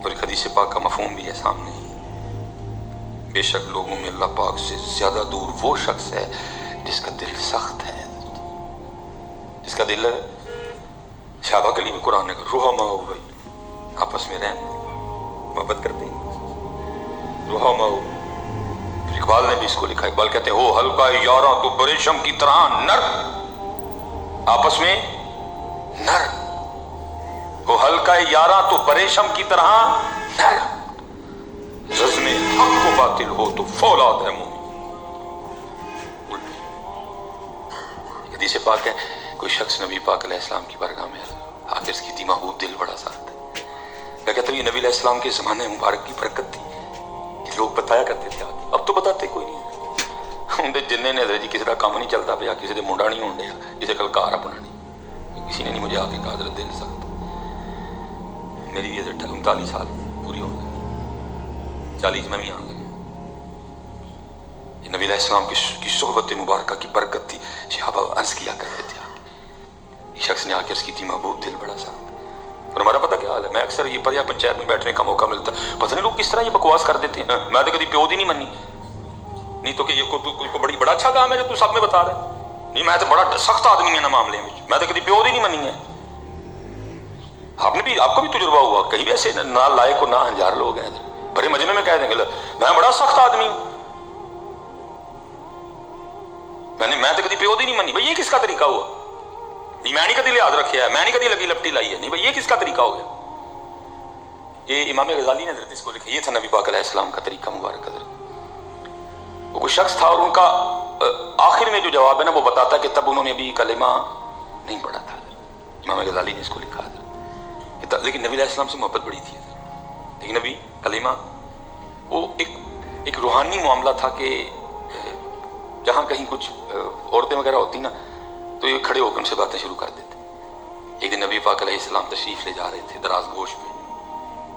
اور ایک حدیث پاک کا مفہوم بھی ہے سامنے، بے شک لوگوں میں اللہ پاک سے زیادہ دور وہ شخص ہے جس کا دل سخت ہے، جس کا دل ہے صحابہ کے لیے بھی قرآن نے کہا رحماء ہوئی، آپس میں رحم محبت کرتے ہیں، رحماء۔ اقبال نے بھی اس کو لکھا، اقبال کہتے ہیں ہو ہلکا یاراں تو پریشم کی طرح نرم، آپس میں نرم، ہو ہلکا یاراں تو پریشم کی طرح نرم، رزم حق و باطل ہو تو فولاد ہے مومن۔ حدیث پاک ہے کوئی شخص نبی پاک علیہ السلام کی بارگاہ میں حافظ کی تھی محبوب دل بڑا ساتھ ہے۔ میں کہتا ہوں یہ نبی علیہ السلام کے زمانے مبارک کی برکت تھی کہ لوگ بتایا کرتے تھے، اب تو بتاتے کوئی نہیں، اندر جننے نے جی کسی کا کام نہیں چلتا پیا، کسی دے منڈا نہیں ہون ڈیا، کسی کل کار اپنا نہیں، کسی نے نہیں مجھے آ کے کہا حضرت دل سخت، میری بھی 39 سال پوری ہو گئی، 40 میں بھی آن لگا۔ یہ نبی علیہ السلام کی صحبت مبارکہ کی برکت تھی، صحابہ عرض کیا کرتے تھے، یہ شخص نے آ کے عرض کی تھی محبوب دل بڑا ساتھ۔ اور ہمارا پتہ کیا حال ہے، میں اکثر یہ پریا پنچایت میں بیٹھنے کا موقع ملتا، پتہ نہیں لوگ کس طرح یہ بکواس کر دیتے ہیں، میں تو کبھی پیو دی نہیں منی، نہیں تو کہ یہ کوئی بڑا اچھا کام ہے جو تو سب میں بتا رہا ہے، نہیں میں تو بڑا سخت آدمی ہوں نا معاملے میں تو کبھی پیو دی نہیں منی ہے۔ آپ کو بھی تجربہ ہوا، کہیں بھی ایسے نہ لائق و نہ ہنجار لوگ ہیں بڑے مجمع میں کہہ دیں گے میں بڑا سخت آدمی ہوں، میں تو کبھی پیو دی نہیں منی، بھائی یہ کس کا طریقہ ہوا؟ نہیں میں نہیں کبھی لحاظ رکھا ہے، میں نہیں کبھی لگی لپٹی لائی ہے، نہیں بھائی یہ کس کا طریقہ ہو گیا؟ یہ امام غزالی نے حضرت اس کو لکھا، یہ تھا نبی پاک علیہ السلام کا طریقہ مبارک حضرت۔ وہ کوئی شخص تھا اور ان کا آخر میں جو جواب ہے نا وہ بتاتا ہے کہ تب انہوں نے بھی کلمہ نہیں پڑھا تھا، امام غزالی نے اس کو لکھا تھا، لیکن نبی علیہ السلام سے محبت بڑی تھی، لیکن نبی کلمہ وہ ایک روحانی معاملہ تھا کہ جہاں کہیں کچھ عورتیں وغیرہ ہوتی نا تو یہ کھڑے ہو کے ان سے باتیں شروع کر دیتے۔ ایک دن نبی پاک علیہ السلام تشریف لے جا رہے تھے دراز گوش میں،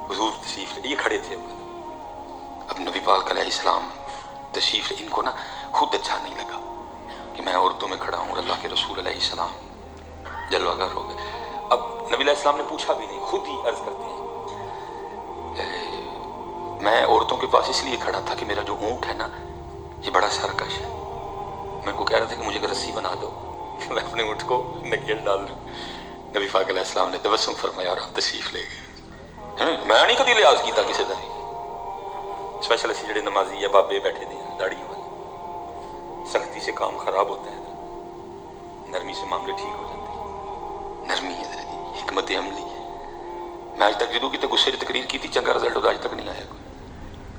حضور تشریف لے، یہ کھڑے تھے، اب نبی پاک علیہ السلام تشریف لے، ان کو نا خود اچھا نہیں لگا کہ میں عورتوں میں کھڑا ہوں اور اللہ کے رسول علیہ السلام جلوہ گر ہو گئے۔ اب نبی علیہ السلام نے پوچھا بھی نہیں، خود ہی عرض کرتے ہیں میں عورتوں کے پاس اس لیے کھڑا تھا کہ میرا جو اونٹ ہے نا یہ بڑا سرکش ہے، میں کو کہہ رہا تھا کہ مجھے رسی بنا دو میں اپنے اونٹ کو نکیل ڈال دوں۔ نبی پاک علیہ السلام نے تبسم فرمایا اور آپ تشریف لے گئے۔ میں نہیں کبھی لحاظ کیتا کسی کا، اسپیشل ایسے جڑے نمازی یا بابے بیٹھے دے داڑھی والے، سختی سے کام خراب ہوتا ہے، نرمی سے معاملے ٹھیک ہو جاتے ہیں، نرمی ہے حکمت عملی ہے۔ میں آج تک جدو کی تو غصے کی تقریر کی تھی، چنگا رزلٹ آج تک نہیں آیا کوئی،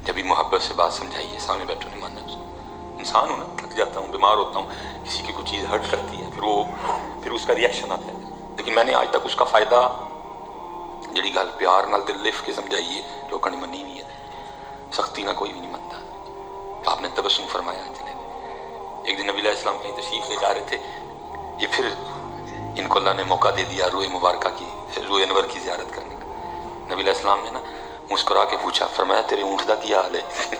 جب بھی محبت سے بات سمجھائی ہے، سامنے بیٹھو نہیں ماننا، انسان ہوں نا، تھک جاتا ہوں، بیمار ہوتا ہوں، کسی کی کوئی چیز ہرٹ کرتی ہے پھر اس کا ریئیکشن آتا ہے، لیکن میں نے آج تک اس کا فائدہ جڑی گل پیار نال دل لف کے سمجھائیے لوگوں نے منی نہیں ہے، سختی نہ کوئی بھی نہیں منتا۔ آپ نے تبسم فرمایا چلے۔ ایک دن نبی علیہ السلام کہیں تشریف لے جا رہے تھے، یہ پھر ان کو اللہ نے موقع دے دیا روئے مبارکہ کی، روئے انور کی زیارت کرنے کا۔ نبی علیہ السلام نے نا مسکرا کے پوچھا، فرمایا تیرے اونٹ کا کیا حال ہے؟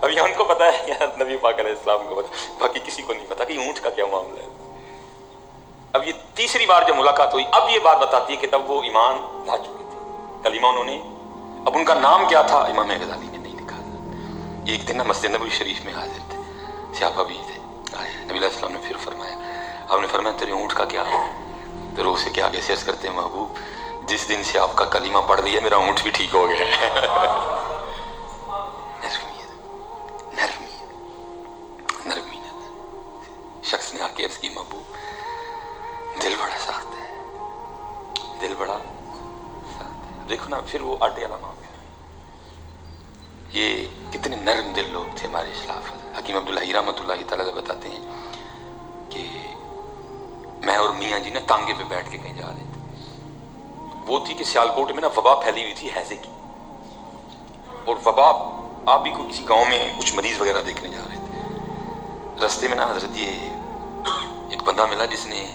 اب یہ ان کو پتا ہے یا نبی پاک علیہ السلام کو پتا، باقی کسی کو نہیں پتا کہ اونٹ کا کیا معاملہ ہے۔ اب یہ تیسری بار جب ملاقات ہوئی، اب یہ بات بتاتی ہے کہ تب وہ ایمان لا چکے تھے، کلمہ انہوں نے، اب ان کا نام کیا تھا امام غزالی نے نہیں لکھا تھا۔ ایک دن نا مسجد نبوی شریف میں حاضر تھے، صحابہ بھی تھے، آئے نبی علیہ السلام نے پھر فرمایا، آپ نے فرمایا تیرے اونٹ کا کیا ہے؟ تو روح سے کیا آگے سے عرض کرتے ہیں محبوب جس دن سے آپ کا کلمہ پڑھ لیا میرا اونٹ بھی ٹھیک ہو گیا ہے۔ نرمی شخص نے آ کے عرض کی محبوب دل بڑا سخت ہے، دل بڑا سخت ہے۔ دیکھو نا پھر وہ آٹے والا معاملہ، یہ کتنے نرم دل لوگ تھے ہمارے اسلاف۔ حکیم عبداللہ رحمۃ اللہ تعالیٰ بتاتے ہیں کہ میں اور میاں جی نے تانگے پہ بیٹھ کے کہیں جا رہے تھے، وہ تھی کہ سیالکوٹ میں نا وبا پھیلی ہوئی تھی ہیضے کی، اور وبا آپ بھی کوئی کسی گاؤں میں کچھ مریض وغیرہ دیکھنے جا رہے تھے، رستے میں نا حضرت یہ ایک بندہ ملا جس نے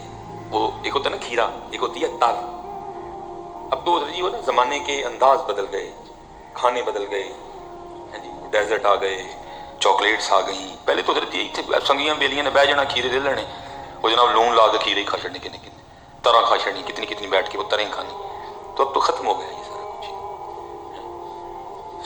وہ ایک ہوتا ہے نا کھیرا، ایک ہوتی ہے تال۔ اب تو حضرت یہ نا زمانے کے انداز بدل گئے، کھانے بدل گئے، ڈیزرٹ آ گئے، چاکلیٹس آ گئیں۔ پہلے تو حضرت یہ سنگیاں بیلیاں نے بہ جانا کھیرے لے لینے، وہ جناب لون لا کے کھیرے ہی کھا چھڑنے، کتنی طرح کھا چھڑنی، کتنی بیٹھ کے وہ طرح کھانی۔ تو اب تو ختم ہو گیا یہ سارا کچھ،